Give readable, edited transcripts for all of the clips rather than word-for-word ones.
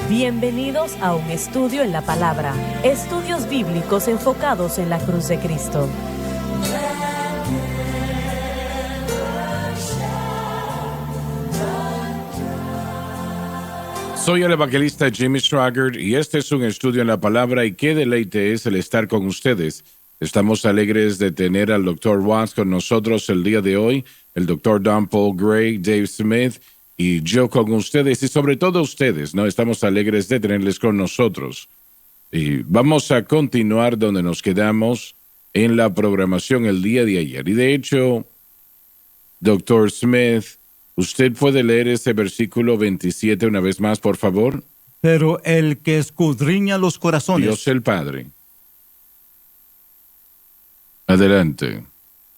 Bienvenidos a un estudio en la palabra. Estudios bíblicos enfocados en la cruz de Cristo. Soy el evangelista Jimmy Swaggart y este es un estudio en la palabra y qué deleite es el estar con ustedes. Estamos alegres de tener al Dr. Watts con nosotros el día de hoy, el Dr. Don Paul Gray, Dave Smith y yo con ustedes y sobre todo ustedes, ¿no? Estamos alegres de tenerles con nosotros. Y vamos a continuar donde nos quedamos en la programación el día de ayer. Y de hecho, Dr. Smith, ¿usted puede leer ese versículo 27 una vez más, por favor? Pero el que escudriña los corazones. Dios el Padre. Adelante.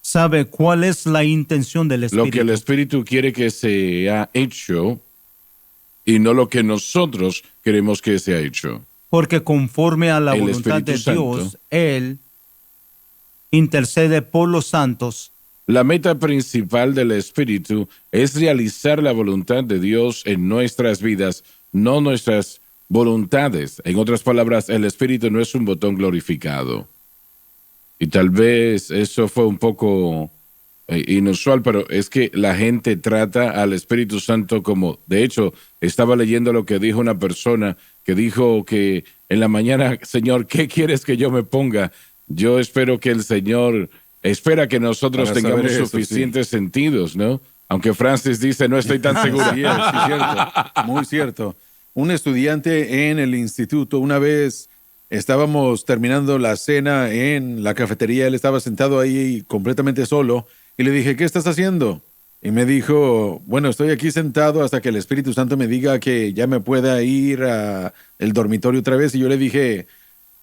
Sabe cuál es la intención del Espíritu. Lo que el Espíritu quiere que sea hecho y no lo que nosotros queremos que sea hecho. Porque conforme a la El voluntad de Espíritu Dios, Santo Él intercede por los santos. La meta principal del Espíritu es realizar la voluntad de Dios en nuestras vidas, no nuestras voluntades. En otras palabras, el Espíritu no es un botón glorificado. Y tal vez eso fue un poco inusual, pero es que la gente trata al Espíritu Santo como, de hecho, estaba leyendo lo que dijo una persona que dijo que en la mañana, Señor, ¿qué quieres que yo me ponga? Yo espero que el Señor espera que nosotros Para tengamos saber eso, suficientes sentidos, ¿no? Aunque Francis dice, no estoy tan seguro. Sí, sí, cierto, muy cierto. Un estudiante en el instituto, una vez estábamos terminando la cena en la cafetería, él estaba sentado ahí completamente solo, y le dije, ¿qué estás haciendo? Y me dijo, bueno, estoy aquí sentado hasta que el Espíritu Santo me diga que ya me pueda ir al dormitorio otra vez. Y yo le dije,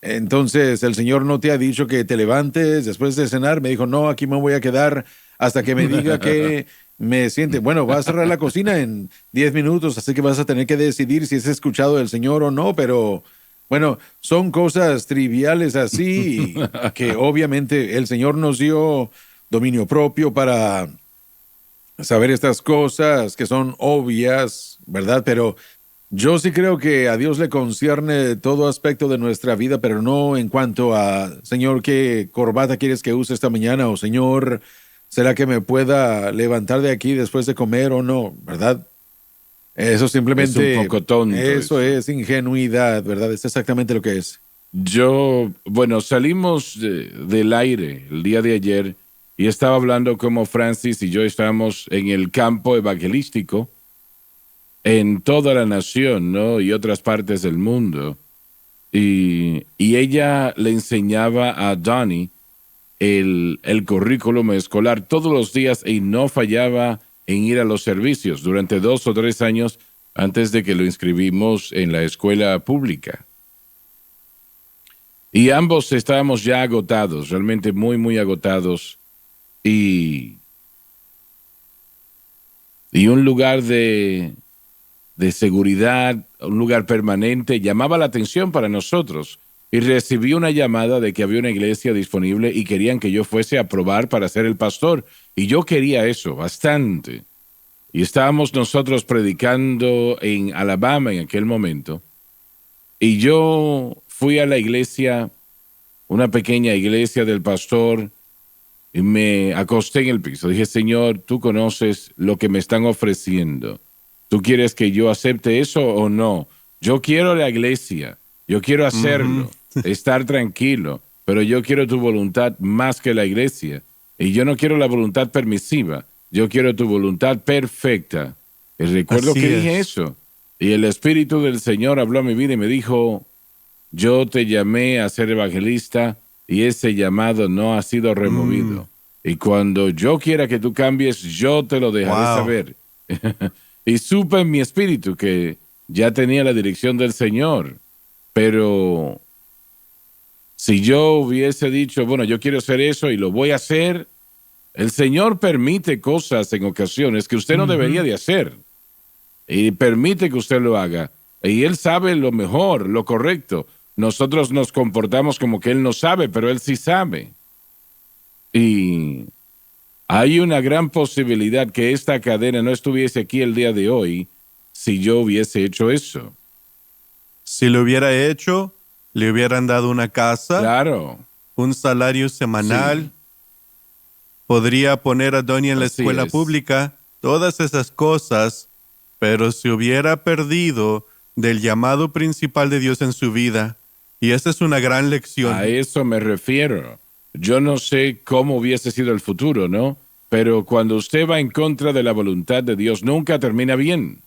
entonces, ¿el Señor no te ha dicho que te levantes después de cenar? Me dijo, no, aquí me voy a quedar hasta que me diga que me siente. Bueno, va a cerrar la cocina en 10 minutos, así que vas a tener que decidir si has escuchado del Señor o no, pero bueno, son cosas triviales así que obviamente el Señor nos dio dominio propio para saber estas cosas que son obvias, ¿verdad? Pero yo sí creo que a Dios le concierne todo aspecto de nuestra vida, pero no en cuanto a, Señor, ¿qué corbata quieres que use esta mañana? O Señor, ¿será que me pueda levantar de aquí después de comer o no? ¿Verdad? Eso simplemente... Es un poco tonto. Eso es ingenuidad, ¿verdad? Es exactamente lo que es. Salimos del aire el día de ayer y estaba hablando como Francis y yo estábamos en el campo evangelístico en toda la nación, ¿no? Y otras partes del mundo. Y ella le enseñaba a Donnie el currículum escolar todos los días y no fallaba en ir a los servicios durante 2 o 3 años antes de que lo inscribimos en la escuela pública. Y ambos estábamos ya agotados, realmente muy, muy agotados. Y un lugar de seguridad, un lugar permanente, llamaba la atención para nosotros. Y recibí una llamada de que había una iglesia disponible y querían que yo fuese a probar para ser el pastor. Y yo quería eso, bastante. Y estábamos nosotros predicando en Alabama en aquel momento. Y yo fui a la iglesia, una pequeña iglesia del pastor, y me acosté en el piso. Dije, Señor, tú conoces lo que me están ofreciendo. ¿Tú quieres que yo acepte eso o no? Yo quiero la iglesia, yo quiero hacerlo, estar tranquilo, pero yo quiero tu voluntad más que la iglesia. Y yo no quiero la voluntad permisiva, yo quiero tu voluntad perfecta. Y recuerdo Así que es. dije eso. Y el Espíritu del Señor habló a mi vida y me dijo, yo te llamé a ser evangelista y ese llamado no ha sido removido. Y cuando yo quiera que tú cambies, yo te lo dejaré Wow. saber. Y supe en mi espíritu que ya tenía la dirección del Señor. Pero si yo hubiese dicho, bueno, yo quiero hacer eso y lo voy a hacer, el Señor permite cosas en ocasiones que usted no debería de hacer. Y permite que usted lo haga. Y Él sabe lo mejor, lo correcto. Nosotros nos comportamos como que Él no sabe, pero Él sí sabe. Y hay una gran posibilidad que esta cadena no estuviese aquí el día de hoy si yo hubiese hecho eso. Si lo hubiera hecho, le hubieran dado una casa, Claro. un salario semanal, Sí. podría poner a Donnie en la Así escuela es. pública, todas esas cosas, pero se hubiera perdido del llamado principal de Dios en su vida. Y esa es una gran lección. A eso me refiero. Yo no sé cómo hubiese sido el futuro, ¿no? Pero cuando usted va en contra de la voluntad de Dios, nunca termina bien.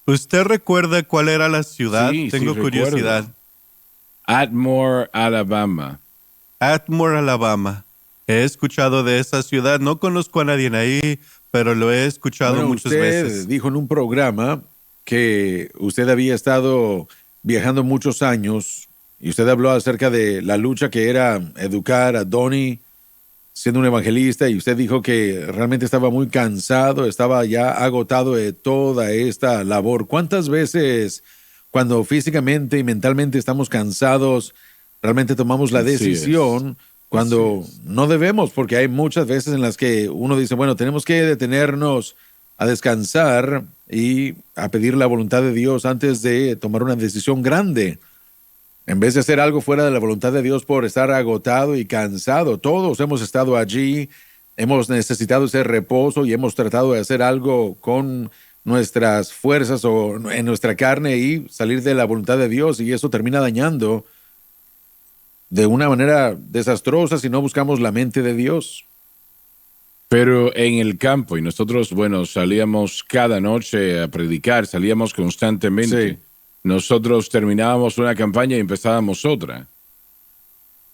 ¿Usted recuerda cuál era la ciudad? Sí, Tengo sí, curiosidad. recuerdo. Atmore, Alabama. Atmore, Alabama. He escuchado de esa ciudad. No conozco a nadie ahí, pero lo he escuchado Bueno, muchas usted veces. dijo en un programa que usted había estado viajando muchos años y usted habló acerca de la lucha que era educar a Donnie siendo un evangelista, y usted dijo que realmente estaba muy cansado, estaba ya agotado de toda esta labor. ¿Cuántas veces cuando físicamente y mentalmente estamos cansados, realmente tomamos la Así decisión cuando no debemos? Porque hay muchas veces en las que uno dice, bueno, tenemos que detenernos a descansar y a pedir la voluntad de Dios antes de tomar una decisión grande. En vez de hacer algo fuera de la voluntad de Dios por estar agotado y cansado. Todos hemos estado allí, hemos necesitado ese reposo y hemos tratado de hacer algo con nuestras fuerzas o en nuestra carne y salir de la voluntad de Dios, y eso termina dañando de una manera desastrosa si no buscamos la mente de Dios. Pero en el campo, y nosotros, bueno, salíamos cada noche a predicar, salíamos constantemente. Sí. Nosotros terminábamos una campaña y empezábamos otra.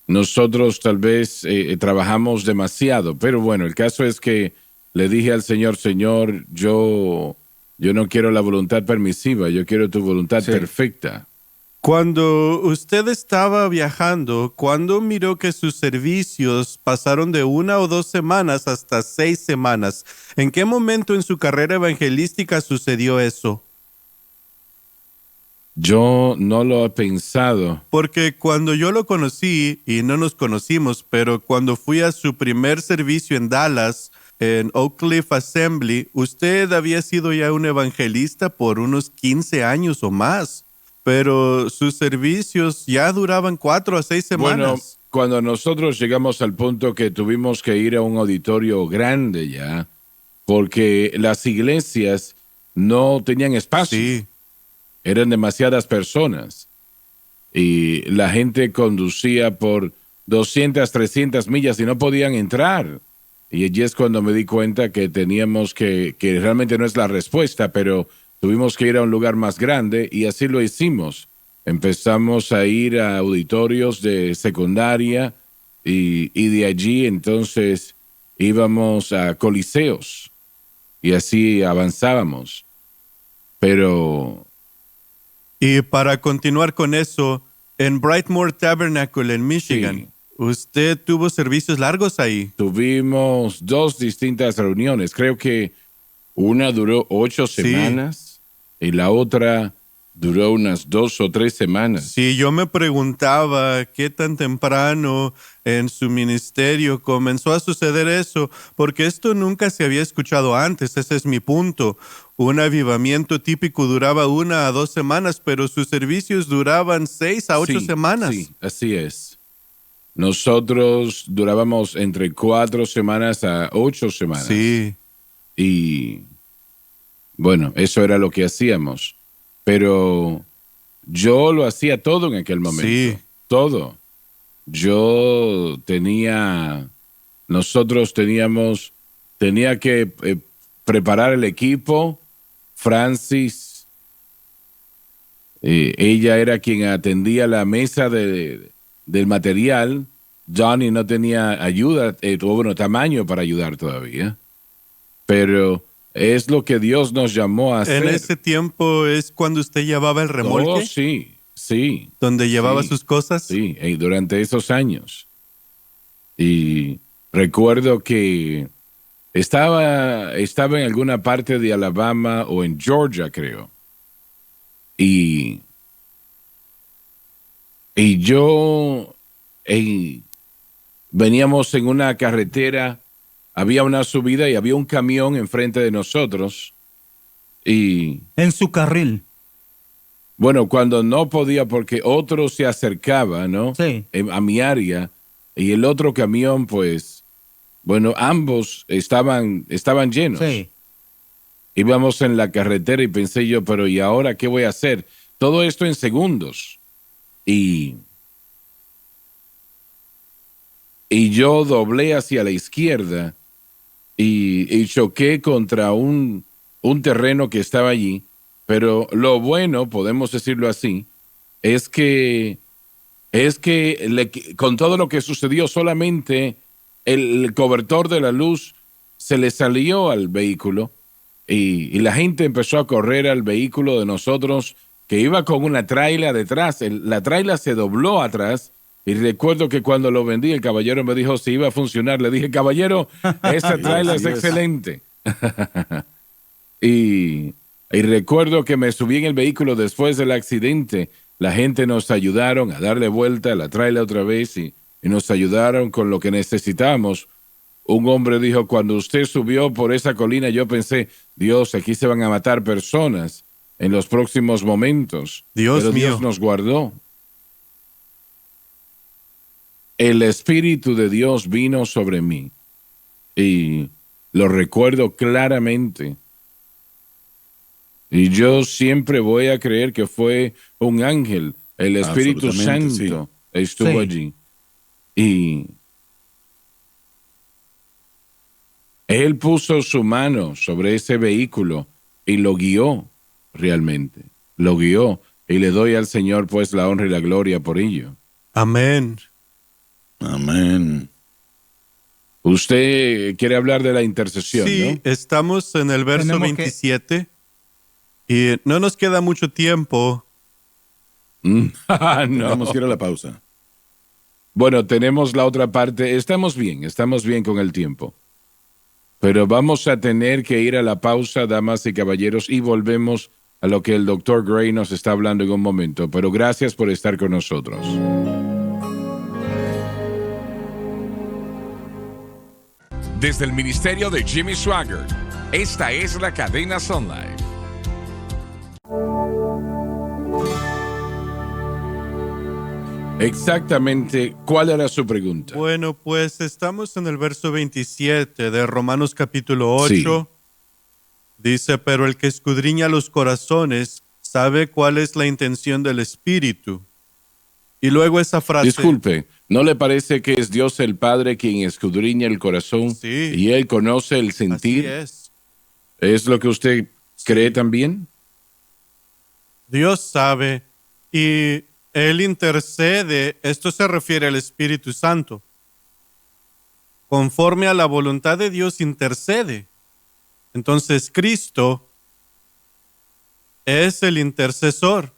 Nosotros tal vez trabajamos demasiado, pero bueno, el caso es que le dije al Señor, Señor, yo no quiero la voluntad permisiva, yo quiero tu voluntad Sí. perfecta. Cuando usted estaba viajando, ¿cuándo miró que sus servicios pasaron de 1 o 2 semanas hasta 6 semanas? ¿En qué momento en su carrera evangelística sucedió eso? Yo no lo he pensado. Porque cuando yo lo conocí, y no nos conocimos, pero cuando fui a su primer servicio en Dallas, en Oak Cliff Assembly, usted había sido ya un evangelista por unos 15 años o más, pero sus servicios ya duraban 4 a 6 Bueno, semanas. cuando nosotros llegamos al punto que tuvimos que ir a un auditorio grande ya, porque las iglesias no tenían espacio. Sí, Eran demasiadas personas y la gente conducía por 200, 300 millas y no podían entrar. Y allí es cuando me di cuenta que teníamos que realmente no es la respuesta, pero tuvimos que ir a un lugar más grande y así lo hicimos. Empezamos a ir a auditorios de secundaria y de allí entonces íbamos a coliseos y así avanzábamos. Pero y para continuar con eso, en Brightmoor Tabernacle en Michigan, Sí. usted tuvo servicios largos ahí. tuvimos 2 distintas reuniones. Creo que una duró 8 Sí. semanas y la otra duró unas 2 o 3 semanas. Sí, yo me preguntaba qué tan temprano en su ministerio comenzó a suceder eso, porque esto nunca se había escuchado antes, ese es mi punto. Un avivamiento típico duraba 1 a 2 semanas, pero sus servicios duraban 6 a 8 Sí, semanas. Sí, así es. Nosotros durábamos entre 4 semanas a 8 semanas. Sí. Y bueno, eso era lo que hacíamos. Pero yo lo hacía todo en aquel momento. Sí. Todo. Nosotros tenía que preparar el equipo. Francis, ella era quien atendía la mesa del material. Johnny no tenía ayuda, tamaño para ayudar todavía. Pero es lo que Dios nos llamó a hacer. En ese tiempo es cuando usted llevaba el remolque, Oh, sí. donde llevaba Sí. sus cosas. Sí, durante esos años. Y recuerdo que estaba en alguna parte de Alabama o en Georgia, creo. Y yo veníamos en una carretera, había una subida y había un camión enfrente de nosotros. Y En su carril. Bueno, cuando no podía porque otro se acercaba, ¿no? Sí. A mi área y el otro camión, pues, bueno, ambos estaban llenos. Sí. Íbamos en la carretera y pensé yo, pero ¿y ahora qué voy a hacer? Todo esto en segundos. Y yo doblé hacia la izquierda y choqué contra un terreno que estaba allí. Pero lo bueno, podemos decirlo así, es que con todo lo que sucedió, solamente el cobertor de la luz se le salió al vehículo y la gente empezó a correr al vehículo de nosotros que iba con una traila detrás. La traila se dobló atrás y recuerdo que cuando lo vendí el caballero me dijo si iba a funcionar. Le dije, caballero, esa traila es excelente. y recuerdo que me subí en el vehículo después del accidente. La gente nos ayudaron a darle vuelta a la traila otra vez y nos ayudaron con lo que necesitamos. Un hombre dijo, cuando usted subió por esa colina, yo pensé, Dios, aquí se van a matar personas en los próximos momentos. Dios Pero mío. Dios nos guardó. El Espíritu de Dios vino sobre mí y lo recuerdo claramente. Y yo siempre voy a creer que fue un ángel. El Espíritu Absolutamente, Santo estuvo Sí. allí. Y Él puso su mano sobre ese vehículo y lo guió realmente. Lo guió y le doy al Señor pues la honra y la gloria por ello. Amén. Amén. Usted quiere hablar de la intercesión, Sí, estamos en el verso Tenemos que- 27 y no nos queda mucho tiempo. ¿no? No. Vamos a ir a la pausa. Bueno, tenemos la otra parte. Estamos bien con el tiempo. Pero vamos a tener que ir a la pausa, damas y caballeros, y volvemos a lo que el Dr. Gray nos está hablando en un momento. Pero gracias por estar con nosotros. Desde el ministerio de Jimmy Swaggart, esta es la cadena Sun Life. Exactamente, ¿cuál era su pregunta? Bueno, pues estamos en el verso 27 de Romanos capítulo 8. Dice, pero el que escudriña los corazones sabe cuál es la intención del Espíritu. Y luego esa frase. Disculpe, ¿no le parece que es Dios el Padre quien escudriña el corazón Sí. y Él conoce el Así sentir? es. ¿Es lo que usted cree también? Dios sabe y Él intercede. Esto se refiere al Espíritu Santo. Conforme a la voluntad de Dios intercede. Entonces Cristo es el intercesor.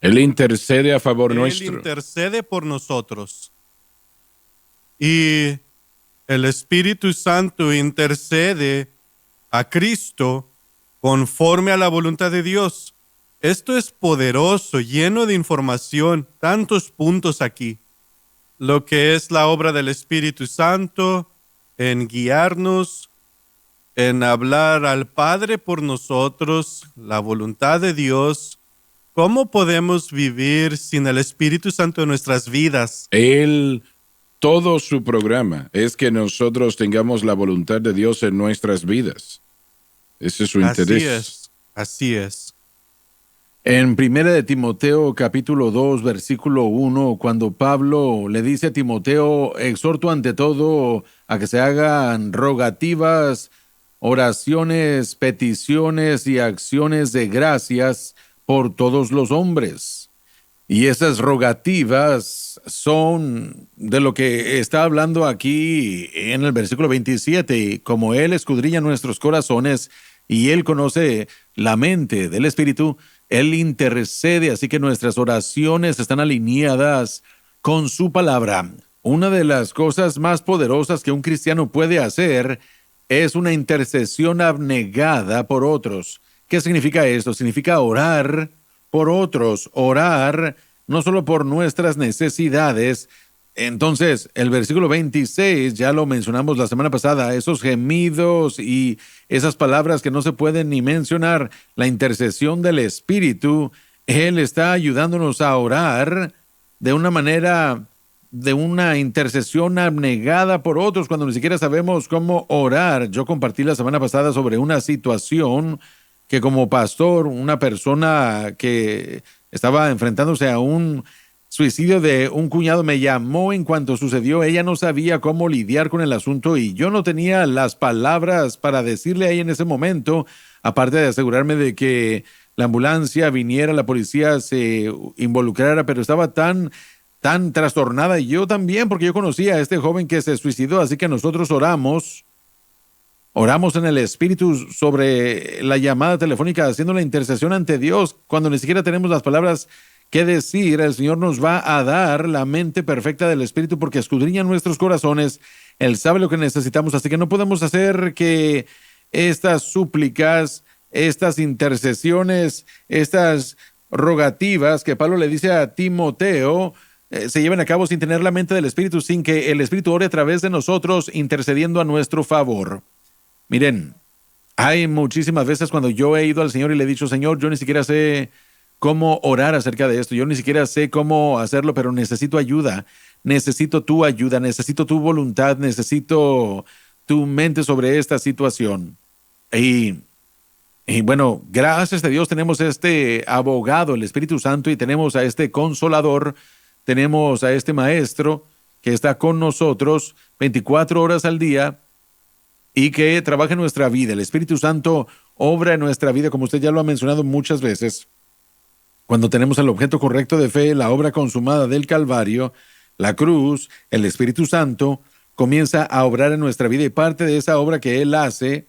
Él intercede a favor Él nuestro. intercede por nosotros. Y el Espíritu Santo intercede a Cristo conforme a la voluntad de Dios. Esto es poderoso, lleno de información, tantos puntos aquí. Lo que es la obra del Espíritu Santo en guiarnos, en hablar al Padre por nosotros, la voluntad de Dios. ¿Cómo podemos vivir sin el Espíritu Santo en nuestras vidas? Él, todo su programa es que nosotros tengamos la voluntad de Dios en nuestras vidas. Ese es su interés. Así es. En 1 de Timoteo capítulo 2 versículo 1, cuando Pablo le dice a Timoteo, exhorto ante todo a que se hagan rogativas, oraciones, peticiones y acciones de gracias por todos los hombres. Y esas rogativas son de lo que está hablando aquí en el versículo 27, como Él escudriña nuestros corazones y Él conoce la mente del Espíritu, Él intercede, así que nuestras oraciones están alineadas con su palabra. Una de las cosas más poderosas que un cristiano puede hacer es una intercesión abnegada por otros. ¿Qué significa esto? Significa orar por otros, orar no solo por nuestras necesidades. Entonces, el versículo 26, ya lo mencionamos la semana pasada, esos gemidos y esas palabras que no se pueden ni mencionar, la intercesión del Espíritu Él está ayudándonos a orar de una manera, de una intercesión abnegada por otros cuando ni siquiera sabemos cómo orar. Yo compartí la semana pasada sobre una situación que como pastor, una persona que estaba enfrentándose a un suicidio de un cuñado me llamó en cuanto sucedió. Ella no sabía cómo lidiar con el asunto y yo no tenía las palabras para decirle a ella en ese momento, aparte de asegurarme de que la ambulancia viniera, la policía se involucrara, pero estaba tan trastornada y yo también, porque yo conocía a este joven que se suicidó, así que nosotros oramos en el Espíritu sobre la llamada telefónica, haciendo la intercesión ante Dios. Cuando ni siquiera tenemos las palabras que decir, el Señor nos va a dar la mente perfecta del Espíritu porque escudriña nuestros corazones. Él sabe lo que necesitamos, así que no podemos hacer que estas súplicas, estas intercesiones, estas rogativas que Pablo le dice a Timoteo, se lleven a cabo sin tener la mente del Espíritu, sin que el Espíritu ore a través de nosotros, intercediendo a nuestro favor. Miren, hay muchísimas veces cuando yo he ido al Señor y le he dicho, Señor, yo ni siquiera sé cómo orar acerca de esto, yo ni siquiera sé cómo hacerlo, pero necesito ayuda, necesito tu ayuda, necesito tu voluntad, necesito tu mente sobre esta situación. Y bueno, gracias a Dios tenemos este abogado, el Espíritu Santo, y tenemos a este consolador, tenemos a este maestro que está con nosotros 24 horas al día y que trabaja en nuestra vida. El Espíritu Santo obra en nuestra vida, como usted ya lo ha mencionado muchas veces. Cuando tenemos el objeto correcto de fe, la obra consumada del Calvario, la cruz, el Espíritu Santo comienza a obrar en nuestra vida y parte de esa obra que Él hace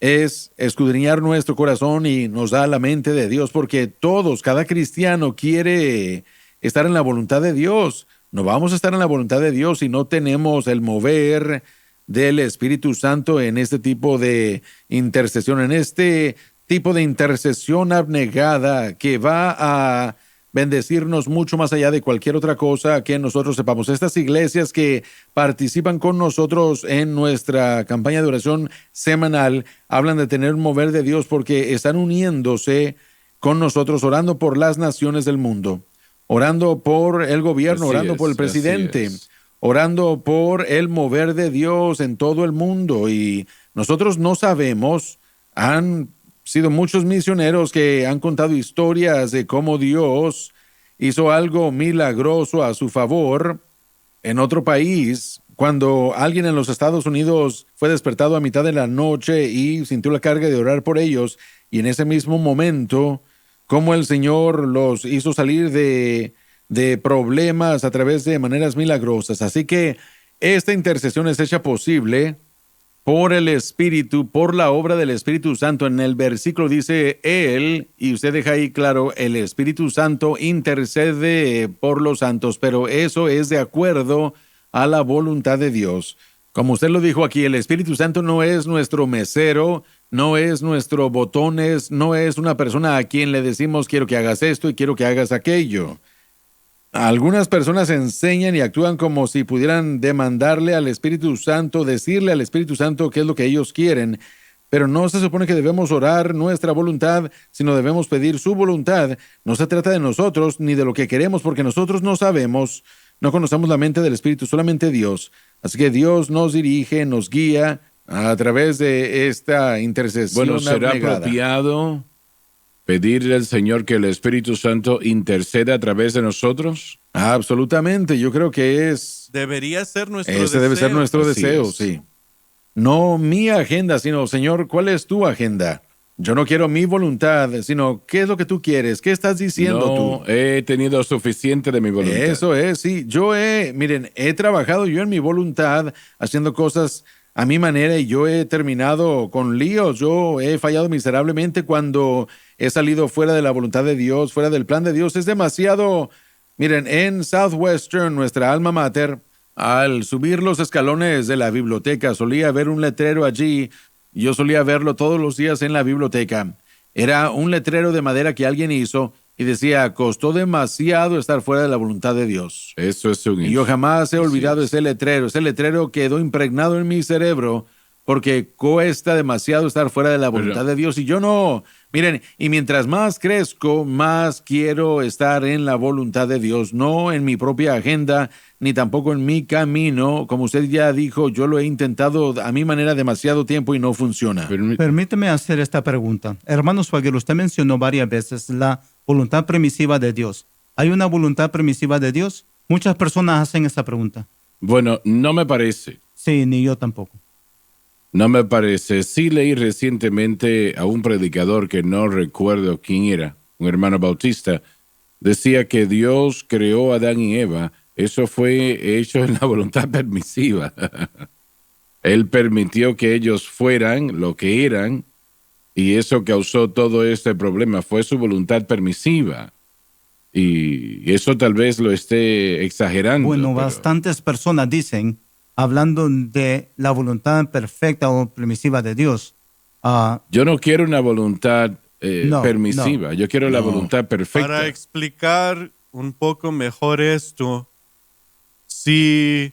es escudriñar nuestro corazón y nos da la mente de Dios, porque todos, cada cristiano quiere estar en la voluntad de Dios. No vamos a estar en la voluntad de Dios si no tenemos el mover del Espíritu Santo en este tipo de intercesión, en este tipo de intercesión abnegada que va a bendecirnos mucho más allá de cualquier otra cosa que nosotros sepamos. Estas iglesias que participan con nosotros en nuestra campaña de oración semanal hablan de tener un mover de Dios porque están uniéndose con nosotros, orando por las naciones del mundo, orando por el gobierno, orando por el presidente, orando por el mover de Dios en todo el mundo. Y nosotros no sabemos, han sido muchos misioneros que han contado historias de cómo Dios hizo algo milagroso a su favor en otro país, cuando alguien en los Estados Unidos fue despertado a mitad de la noche y sintió la carga de orar por ellos, y en ese mismo momento, cómo el Señor los hizo salir de problemas a través de maneras milagrosas. Así que esta intercesión es hecha posible por el Espíritu, por la obra del Espíritu Santo. En el versículo dice Él, y usted deja ahí claro, el Espíritu Santo intercede por los santos, pero eso es de acuerdo a la voluntad de Dios. Como usted lo dijo aquí, el Espíritu Santo no es nuestro mesero, no es nuestro botones, no es una persona a quien le decimos quiero que hagas esto y quiero que hagas aquello. Algunas personas enseñan y actúan como si pudieran demandarle al Espíritu Santo, decirle al Espíritu Santo qué es lo que ellos quieren, pero no se supone que debemos orar nuestra voluntad, sino debemos pedir su voluntad. No se trata de nosotros ni de lo que queremos, porque nosotros no sabemos, no conocemos la mente del Espíritu, solamente Dios. Así que Dios nos dirige, nos guía a través de esta intercesión. Bueno, ¿será abnegada apropiado pedirle al Señor que el Espíritu Santo interceda a través de nosotros? Absolutamente, yo creo que debería ser nuestro ese deseo. debe ser nuestro Así deseo, es. sí. No mi agenda, sino, Señor, ¿cuál es tu agenda? Yo no quiero mi voluntad, sino, ¿qué es lo que tú quieres? ¿Qué estás diciendo No he tenido suficiente de mi tú? voluntad. Eso es, sí. Miren, he trabajado yo en mi voluntad, haciendo cosas a mi manera, y yo he terminado con líos. Yo he fallado miserablemente cuando he salido fuera de la voluntad de Dios, fuera del plan de Dios. Es demasiado. Miren, en Southwestern, nuestra alma mater, al subir los escalones de la biblioteca, solía ver un letrero allí. Yo solía verlo todos los días en la biblioteca. Era un letrero de madera que alguien hizo y decía, costó demasiado estar fuera de la voluntad de Dios. Eso es un Y yo jamás he Así olvidado es. ese letrero. Ese letrero quedó impregnado en mi cerebro porque cuesta demasiado estar fuera de la voluntad de Dios y yo no. Miren, y mientras más crezco, más quiero estar en la voluntad de Dios, no en mi propia agenda, ni tampoco en mi camino. Como usted ya dijo, yo lo he intentado a mi manera demasiado tiempo y no funciona. Permíteme hacer esta pregunta. Hermano Swagger, usted mencionó varias veces la voluntad permisiva de Dios. ¿Hay una voluntad permisiva de Dios? Muchas personas hacen esta pregunta. Bueno, no me parece. Sí, ni yo tampoco. No me parece. Sí leí recientemente a un predicador que no recuerdo quién era, un hermano bautista, decía que Dios creó a Adán y Eva. Eso fue hecho en la voluntad permisiva. Él permitió que ellos fueran lo que eran y eso causó todo este problema. Fue su voluntad permisiva. Y eso tal vez lo esté exagerando. Bueno, pero bastantes personas dicen, hablando de la voluntad perfecta o permisiva de Dios. yo no quiero una voluntad permisiva. no. Yo quiero la voluntad perfecta. Para explicar un poco mejor esto, si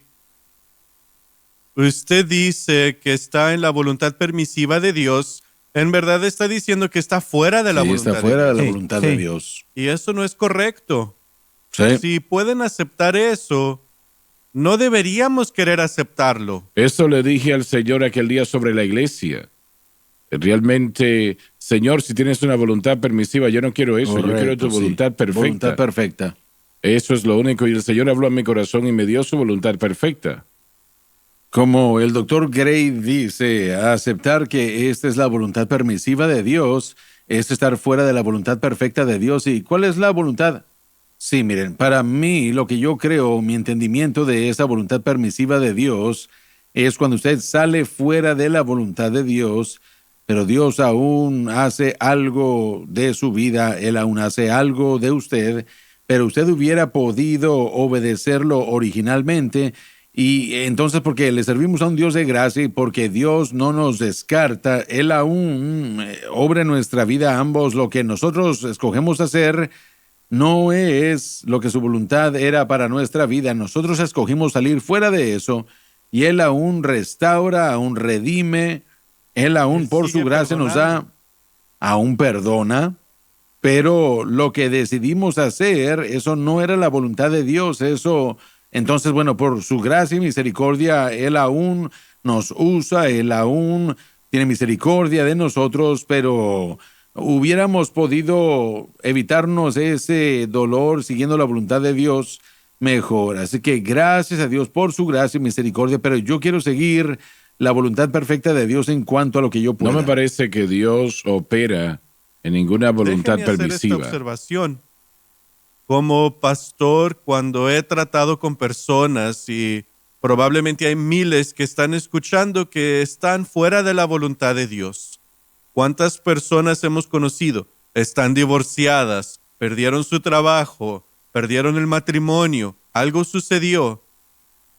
usted dice que está en la voluntad permisiva de Dios, en verdad está diciendo que está fuera de la Sí, voluntad está fuera de la Sí, voluntad sí. de Dios. Y eso no es correcto. Sí. Si pueden aceptar eso, no deberíamos querer aceptarlo. Eso le dije al Señor aquel día sobre la iglesia. Realmente, Señor, si tienes una voluntad permisiva, yo no quiero eso. Yo quiero Correcto, tu sí. voluntad perfecta. Voluntad perfecta. Eso es lo único. Y el Señor habló a mi corazón y me dio su voluntad perfecta. Como el doctor Gray dice, aceptar que esta es la voluntad permisiva de Dios es estar fuera de la voluntad perfecta de Dios. ¿Y cuál es la voluntad? Sí, miren, para mí lo que yo creo, mi entendimiento de esa voluntad permisiva de Dios es cuando usted sale fuera de la voluntad de Dios, pero Dios aún hace algo de su vida, Él aún hace algo de usted, pero usted hubiera podido obedecerlo originalmente. Y entonces, porque le servimos a un Dios de gracia y porque Dios no nos descarta, Él aún obra en nuestra vida ambos. Lo que nosotros escogemos hacer no es lo que su voluntad era para nuestra vida. Nosotros escogimos salir fuera de eso y Él aún restaura, aún redime, Él aún Él por su sigue gracia nos da, perdonando. aún perdona. Pero lo que decidimos hacer, eso no era la voluntad de Dios, eso... Entonces, bueno, por su gracia y misericordia, Él aún nos usa, Él aún tiene misericordia de nosotros, pero hubiéramos podido evitarnos ese dolor siguiendo la voluntad de Dios mejor. Así que gracias a Dios por su gracia y misericordia, pero yo quiero seguir la voluntad perfecta de Dios en cuanto a lo que yo pueda. No me parece que Dios opera en ninguna voluntad Déjeme hacer permisiva. esta observación. Como pastor, cuando he tratado con personas y probablemente hay miles que están escuchando que están fuera de la voluntad de Dios. ¿Cuántas personas hemos conocido? Están divorciadas, perdieron su trabajo, perdieron el matrimonio, algo sucedió.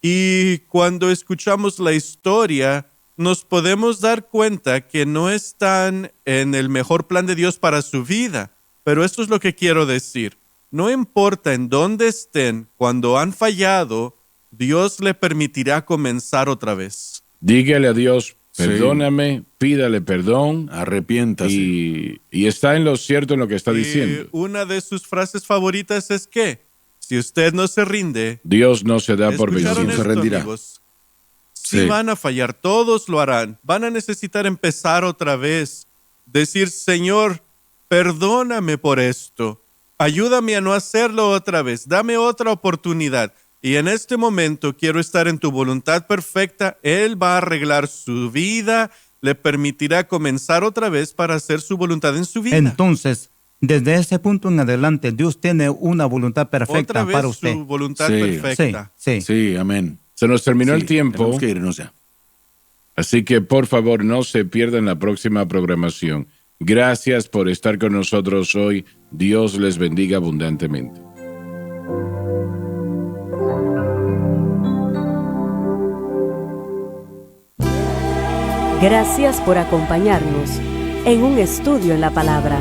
Y cuando escuchamos la historia, nos podemos dar cuenta que no están en el mejor plan de Dios para su vida. Pero esto es lo que quiero decir. No importa en dónde estén, cuando han fallado, Dios le permitirá comenzar otra vez. Dígale a Dios, perdóname, pídale perdón. Arrepiéntase. Y está en lo cierto en lo que está diciendo. Una de sus frases favoritas es que, si usted no se rinde, Dios no se da por ¿escucharon vencido. se rendirá. amigos? Si Sí. van a fallar, todos lo harán. Van a necesitar empezar otra vez. Decir, Señor, perdóname por esto. Ayúdame a no hacerlo otra vez. Dame otra oportunidad. Y en este momento quiero estar en tu voluntad perfecta. Él va a arreglar su vida, le permitirá comenzar otra vez para hacer su voluntad en su vida. Entonces, desde ese punto en adelante, Dios tiene una voluntad perfecta otra vez para usted. su voluntad Sí. perfecta. Sí. Sí, amén. Se nos terminó Sí, el tiempo, Tenemos que irnos ya. así que por favor no se pierdan la próxima programación. Gracias por estar con nosotros hoy. Dios les bendiga abundantemente. Gracias por acompañarnos en un estudio en la palabra.